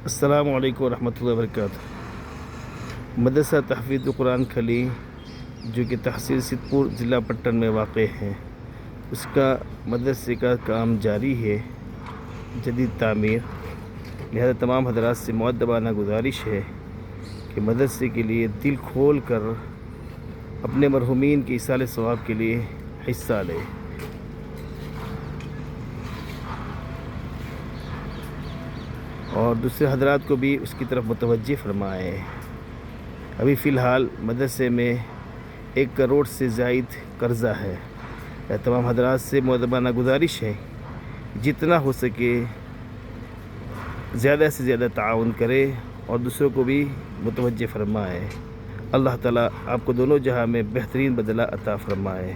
السلام علیکم ورحمۃ اللہ وبرکاتہ۔ مدرسہ تحفیظ قرآن کھلی جو کہ تحصیل سدھپور ضلع پٹن میں واقع ہے، اس کا مدرسے کا کام جاری ہے، جدید تعمیر۔ لہذا تمام حضرات سے مؤدبانہ گزارش ہے کہ مدرسے کے لیے دل کھول کر اپنے مرحومین کے ایصال ثواب کے لیے حصہ لے اور دوسرے حضرات کو بھی اس کی طرف متوجہ فرمائے۔ ابھی فی الحال مدرسے میں 1 کروڑ سے زائد قرضہ ہے۔ تمام حضرات سے مؤدبانہ گزارش ہے جتنا ہو سکے زیادہ سے زیادہ تعاون کرے اور دوسروں کو بھی متوجہ فرمائے۔ اللہ تعالیٰ آپ کو دونوں جہاں میں بہترین بدلہ عطا فرمائے۔